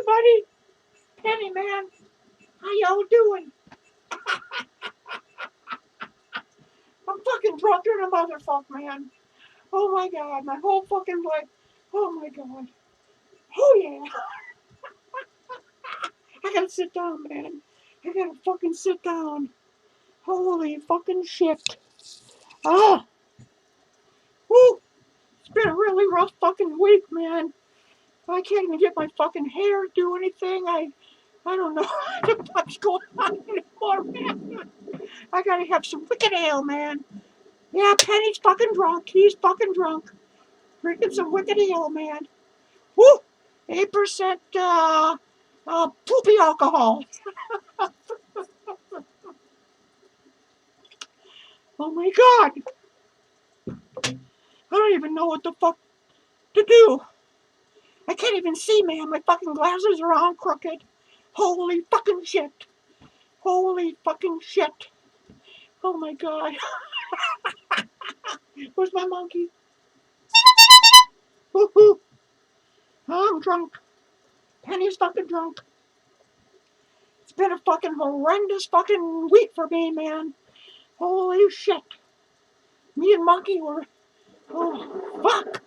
everybody. Penny, man. How y'all doing? I'm fucking drunker than a motherfucker, man. Oh my god, my whole fucking life. Oh my god. Oh yeah. I gotta sit down, man. I gotta fucking sit down. Holy fucking shit. Ah. Woo. It's been a really rough fucking week, man. I can't even get my fucking hair do anything. I don't know what's going on anymore, man. I gotta have some wicked ale, man. Yeah, Penny's fucking drunk. He's fucking drunk. Drinking some wicked ale, man. Woo! 8% poopy alcohol. Oh my god. I don't even know what the fuck to do. I can't even see, man. My fucking glasses are all crooked. Holy fucking shit. Holy fucking shit. Oh my god. Where's my monkey? Woohoo. I'm drunk. Penny's fucking drunk. It's been a fucking horrendous fucking week for me, man. Holy shit. Me and Monkey were... Oh, fuck.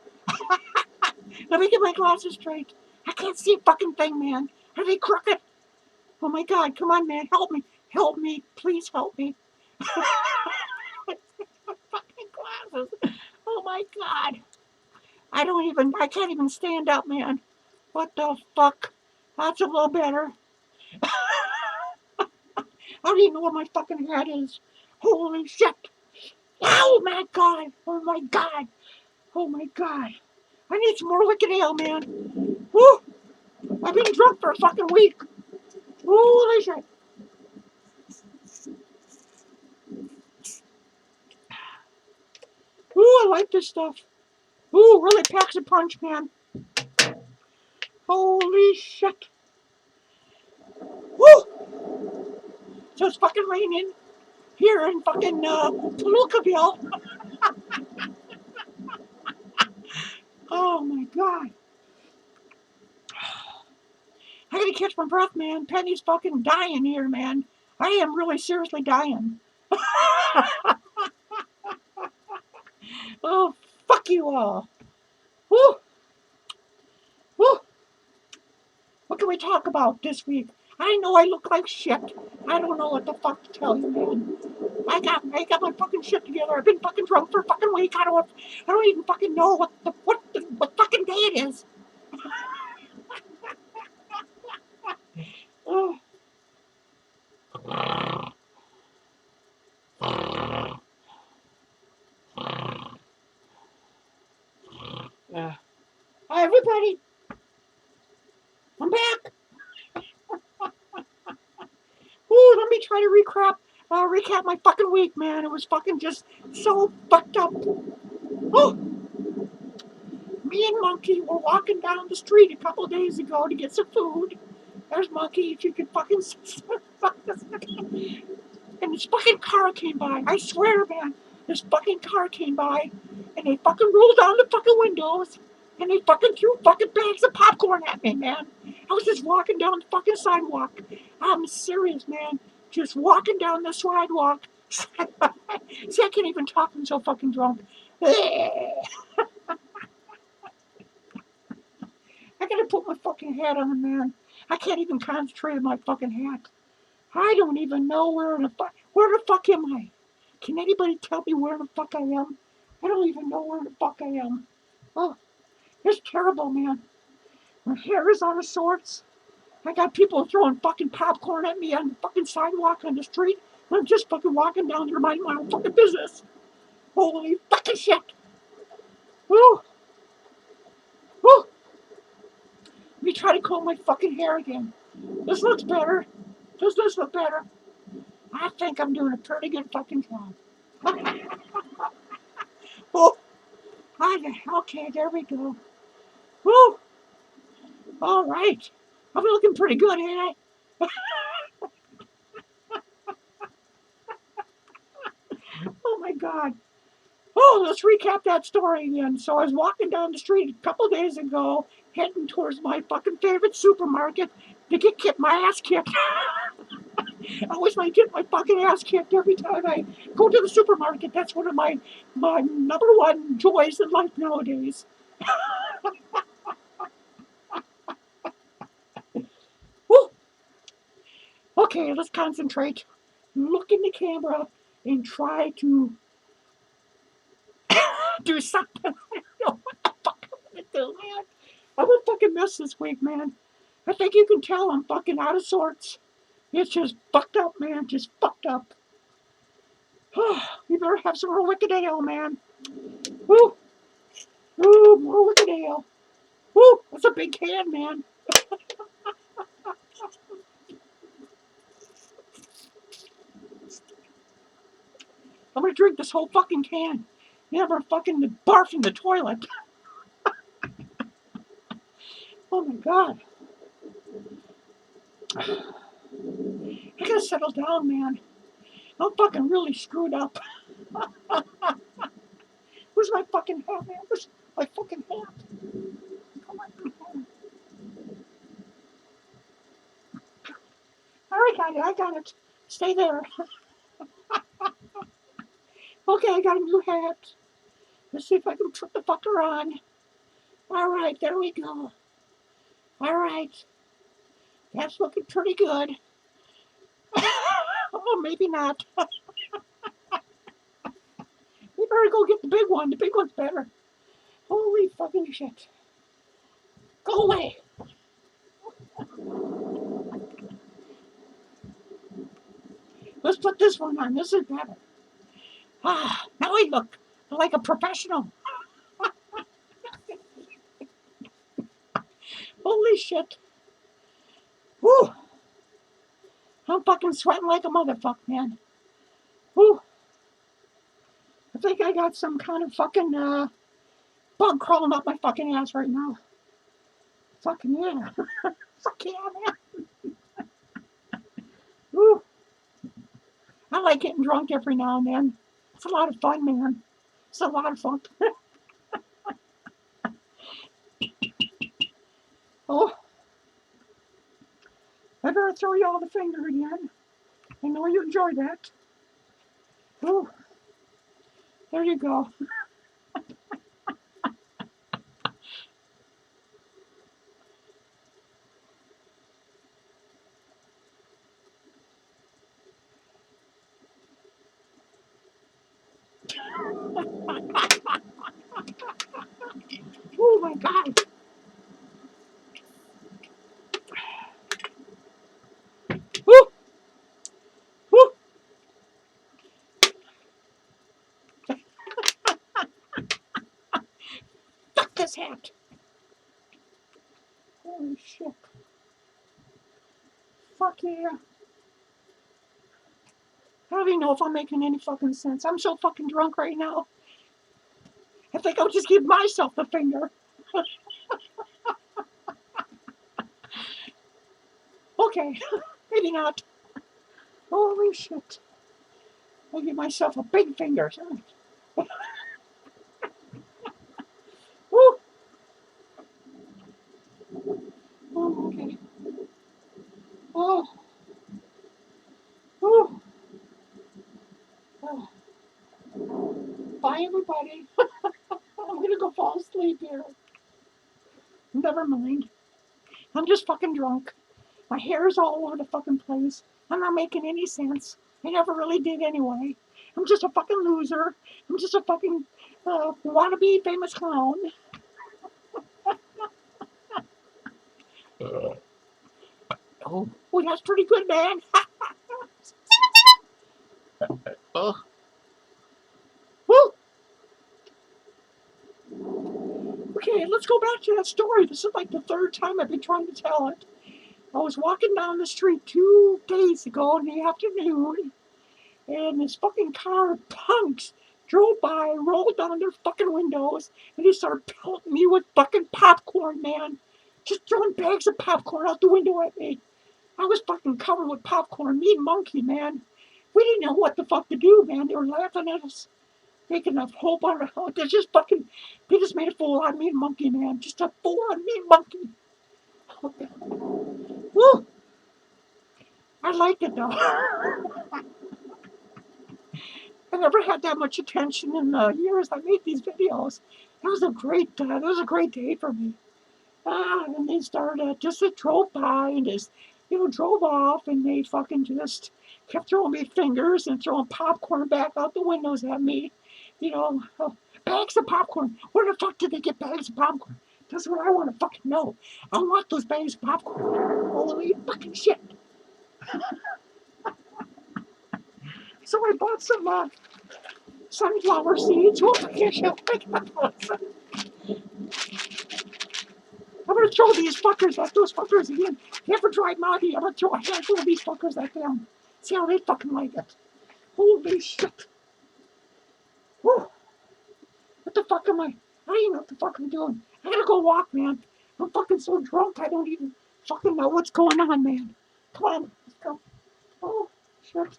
Let me get my glasses straight. I can't see a fucking thing, man. Are they crooked? Oh my god, come on, man. Help me. Help me. Please help me. Fucking glasses. Oh my god. I can't even stand up, man. What the fuck? That's a little better. I don't even know where my fucking head is. Holy shit. Oh my god. Oh my god. Oh my god. I need some more wicked ale, man. Woo! I've been drunk for a fucking week. Holy shit. Ooh, I like this stuff. Ooh, really packs a punch, man. Holy shit. Woo! So it's fucking raining here in fucking Tolucaville. Oh my god. I gotta catch my breath, man. Penny's fucking dying here, man. I am really seriously dying. Oh, fuck you all. Woo! Woo! What can we talk about this week? I know I look like shit. I don't know what the fuck to tell you, man. I got my fucking shit together. I've been fucking drunk for a fucking week. I don't even fucking know what fucking day it is. Oh. Hi everybody. I'm back. Ooh, let me try to recap my fucking week, man. It was fucking just so fucked up. Oh, me and Monkey were walking down the street a couple days ago to get some food. There's Monkey, if you could fucking... And this fucking car came by. I swear, man, this fucking car came by, and they fucking rolled down the fucking windows, and they fucking threw fucking bags of popcorn at me, man. I was just walking down the fucking sidewalk. I'm serious, man. Just walking down the sidewalk. See, I can't even talk. I'm so fucking drunk. I gotta put my fucking hat on, man. I can't even concentrate on my fucking hat. I don't even know where the fuck am I? Can anybody tell me where the fuck I am? I don't even know where the fuck I am. Oh, it's terrible, man. My hair is out of sorts. I got people throwing fucking popcorn at me on the fucking sidewalk on the street. I'm just fucking walking down here minding my own fucking business. Holy fucking shit. Woo. Woo. Let me try to comb my fucking hair again. This looks better. Does this look better? I think I'm doing a pretty good fucking job. Oh, okay, there we go. Woo! All right. I'm looking pretty good, ain't I? Oh my god. Oh, let's recap that story again. So I was walking down the street a couple days ago, heading towards my fucking favorite supermarket to get my ass kicked. I always want to get my fucking ass kicked every time I go to the supermarket. That's one of my number one joys in life nowadays. Woo! Okay, let's concentrate. Look in the camera and try to do something. I don't know what the fuck I'm gonna do, man. I'm a fucking mess this week, man. I think you can tell I'm fucking out of sorts. It's just fucked up, man. Just fucked up. You better have some more wicked ale, man. Woo! Ooh, more wicked ale. Woo! That's a big can, man. I'm gonna drink this whole fucking can. Never fucking barf in the toilet. Oh my god. I gotta settle down, man. I'm fucking really screwed up. Where's my fucking hat, man? Where's my fucking hat? Come on. Alright, I got it. Stay there. Okay, I got a new hat. Let's see if I can put the fucker on. Alright, there we go. Alright. That's looking pretty good. Oh, maybe not. We better go get the big one. The big one's better. Holy fucking shit. Go away. Let's put this one on. This is better. Now I look like a professional. Holy shit. Whew. I'm fucking sweating like a motherfucker, man. Whew. I think I got some kind of fucking bug crawling up my fucking ass right now. Fucking yeah. Fuck yeah, man. Whew. I like getting drunk every now and then. It's a lot of fun, man. It's a lot of fun. Oh, I better throw you all the finger again. I know you enjoy that. Oh, there you go. Oh my god. Woo! Woo! Fuck this hat. Holy shit. Fuck yeah. I don't even know if I'm making any fucking sense. I'm so fucking drunk right now. I think I'll just give myself the finger. Okay, maybe not. Holy shit. I'll give myself a big finger. Woo! Oh, okay. Oh. Oh. Oh. Bye, everybody. I'm gonna go fall asleep here. Never mind. I'm just fucking drunk. My hair's all over the fucking place. I'm not making any sense. I never really did anyway. I'm just a fucking loser. I'm just a fucking wannabe famous clown. Oh, that's pretty good, man. Oh. Woo! Okay, let's go back to that story. This is like the third time I've been trying to tell it. I was walking down the street 2 days ago in the afternoon, and this fucking car of punks drove by, rolled down their fucking windows, and they started pelting me with fucking popcorn, man. Just throwing bags of popcorn out the window at me. I was fucking covered with popcorn, me and Monkey, man. We didn't know what the fuck to do, man. They were laughing at us. Making a whole bunch of, oh, they just made a fool out of me and Monkey, man. Just a fool out of me and Monkey. Woo! I liked it though. I never had that much attention in the years I made these videos. That was a great day for me. And they started, just drove by and just, drove off, and they fucking just kept throwing me fingers and throwing popcorn back out the windows at me. Bags of popcorn. Where the fuck did they get bags of popcorn? That's what I want to fucking know. I want those bags of popcorn. Holy fucking shit. So I bought some sunflower seeds. Oh, I'm gonna throw these fuckers at those fuckers again. Never tried Maggie. I'm gonna throw a handful of these fuckers at them. See how they fucking like it. Holy shit. Whew. What the fuck am I? I don't even know what the fuck I'm doing. I gotta go walk, man. I'm fucking so drunk I don't even fucking know what's going on, man. Come on, let's go. Oh, shit.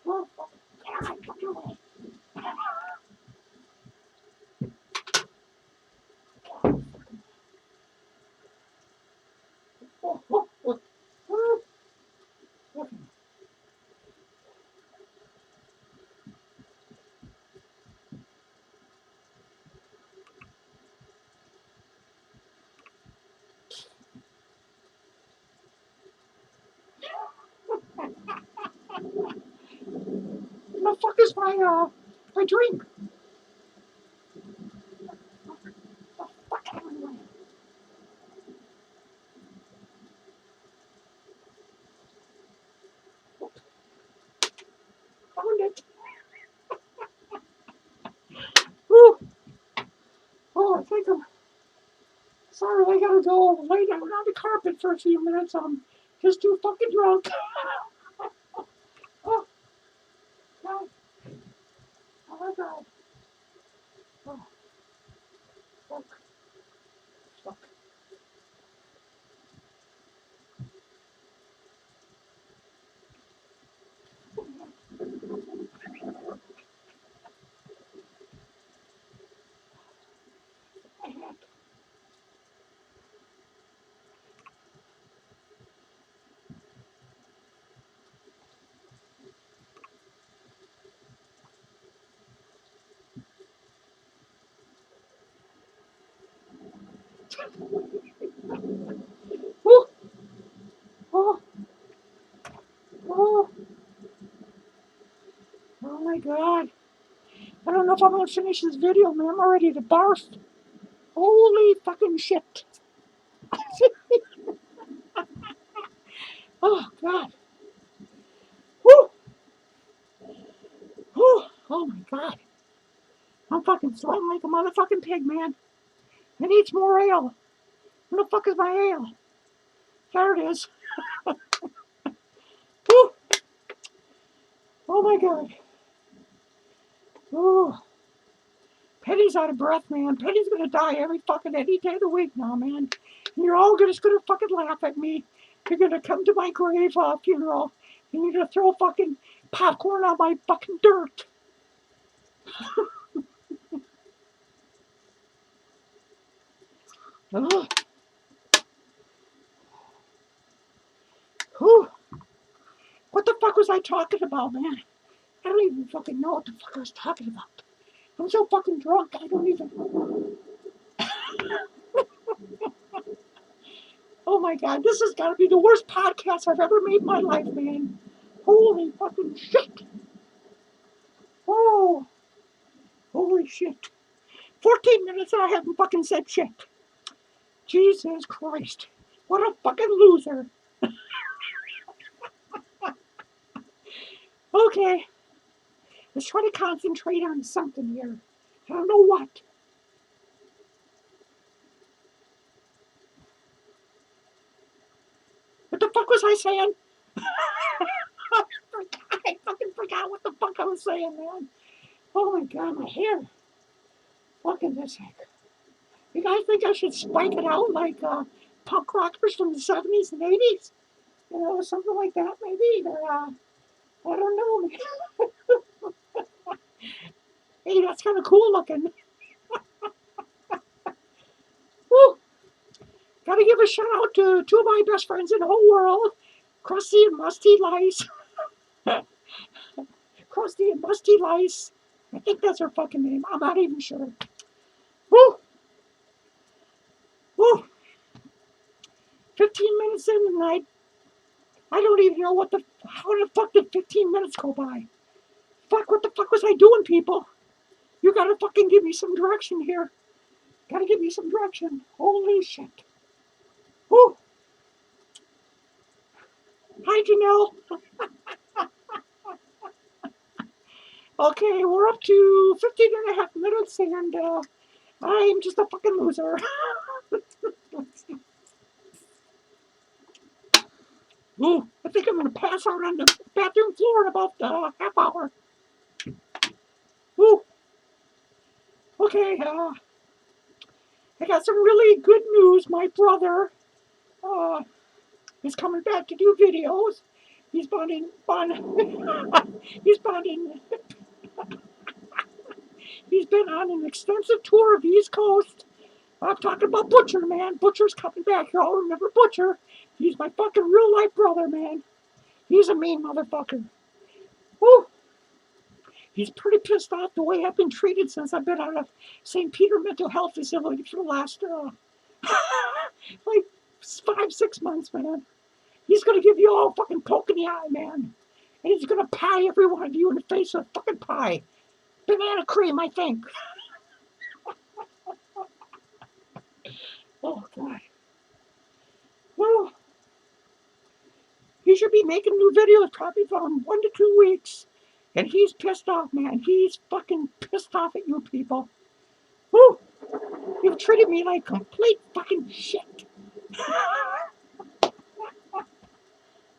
Oh, fuck. Get out of my fucking way. Oh, oh, oh. Oh, okay. What the fuck is my drink? The fuck am I doing? Found it. Whew. Oh, I think I'm sorry. I gotta go lay down on the carpet for a few minutes. I'm just too fucking drunk. Oh, God. Oh, my God. Oh, fuck. Fuck. Oh, oh, oh, oh, my God. I don't know if I'm gonna finish this video, man. I'm ready to barf. Holy fucking shit. Oh, God. Whew. Whew. Oh, my God. I'm fucking sweating like a motherfucking pig, man. I need some more ale. Where the fuck is my ale? There it is. Whew. Oh, my God. Oh, Petty's out of breath, man. Petty's gonna die every fucking any day of the week now, man. And you're all just gonna fucking laugh at me. You're gonna come to my grave funeral, and you're gonna throw fucking popcorn on my fucking dirt. Ugh. Whew. What the fuck was I talking about, man? I don't even fucking know what the fuck I was talking about. I'm so fucking drunk, I don't even. Oh my God, this has got to be the worst podcast I've ever made in my life, man. Holy fucking shit. Oh, holy shit. 14 minutes and I haven't fucking said shit. Jesus Christ. What a fucking loser. Okay, let's try to concentrate on something here. I don't know what. What the fuck was I saying? I fucking forgot what the fuck I was saying, man. Oh my God, my hair. Fucking this heck. You guys think I should spike it out like punk rockers from the 70s and 80s? Something like that maybe? Or, I don't know. Hey, that's kind of cool looking. Woo! Gotta give a shout out to two of my best friends in the whole world, Krusty and Musty Lice. Krusty and Musty Lice. I think that's her fucking name. I'm not even sure. Woo! Woo! 15 minutes in the night. I don't even know how the fuck did 15 minutes go by? Fuck, what the fuck was I doing, people? You gotta fucking give me some direction here. Gotta give me some direction. Holy shit. Woo! Hi, Janelle. Okay, we're up to 15 and a half minutes, and I'm just a fucking loser. Ooh, I think I'm gonna pass out on the bathroom floor in about half hour. Ooh. Okay, I got some really good news. My brother is coming back to do videos. He's he's he's been on an extensive tour of the East Coast. I'm talking about Butcher, man. Butcher's coming back. Y'all remember Butcher? He's my fucking real life brother, man. He's a mean motherfucker. Woo! He's pretty pissed off the way I've been treated since I've been out of St. Peter Mental Health Facility for the last like 5-6 months, man. He's gonna give you all a fucking poke in the eye, man. And he's gonna pie every one of you in the face with fucking pie. Banana cream, I think. Oh, God. Well, he should be making new videos probably from 1 to 2 weeks. And he's pissed off, man. He's fucking pissed off at you people. Woo! You've treated me like complete fucking shit.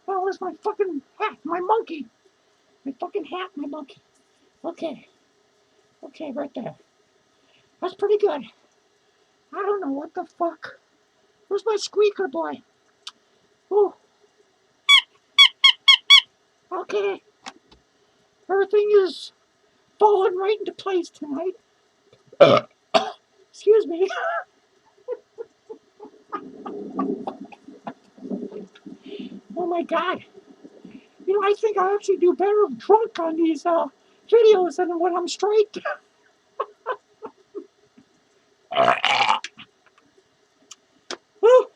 That was my fucking hat, my monkey. My fucking hat, my monkey. Okay. Okay, right there. That's pretty good. I don't know what the fuck. Where's my squeaker boy? Oh. Okay. Everything is falling right into place tonight. Excuse me. Oh my God. You know, I think I actually do better drunk on these videos than when I'm straight. Woo.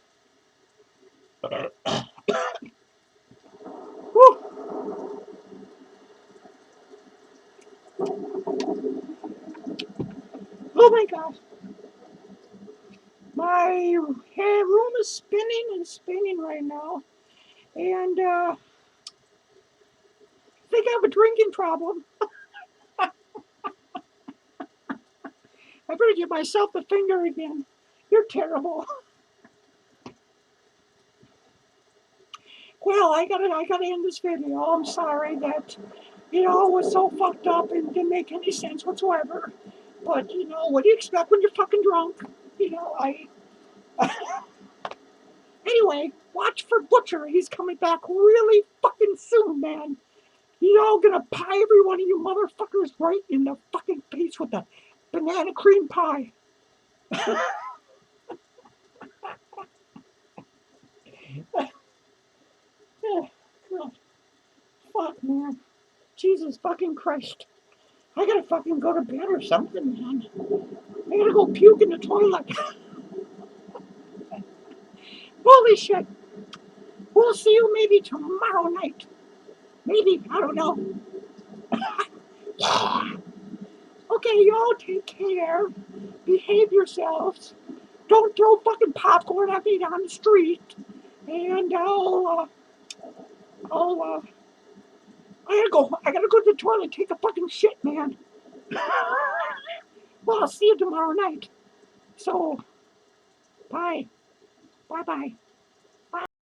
Woo. Oh my God. My room is spinning and spinning right now. And I think I have a drinking problem. I better give myself the finger again. You're terrible. Well, I gotta end this video. I'm sorry that it all was so fucked up and didn't make any sense whatsoever. But you know, what do you expect when you're fucking drunk? You know, anyway, watch for Butcher. He's coming back really fucking soon, man. He's all gonna pie every one of you motherfuckers right in the fucking face with the banana cream pie. Oh, God. Fuck, man. Jesus fucking Christ. I gotta fucking go to bed or something, man. I gotta go puke in the toilet. Holy shit. We'll see you maybe tomorrow night. Maybe, I don't know. Yeah. Okay, y'all take care. Behave yourselves. Don't throw fucking popcorn at me down the street. And I gotta go to the toilet and take a fucking shit, man. Well, I'll see you tomorrow night. So, bye. Bye-bye.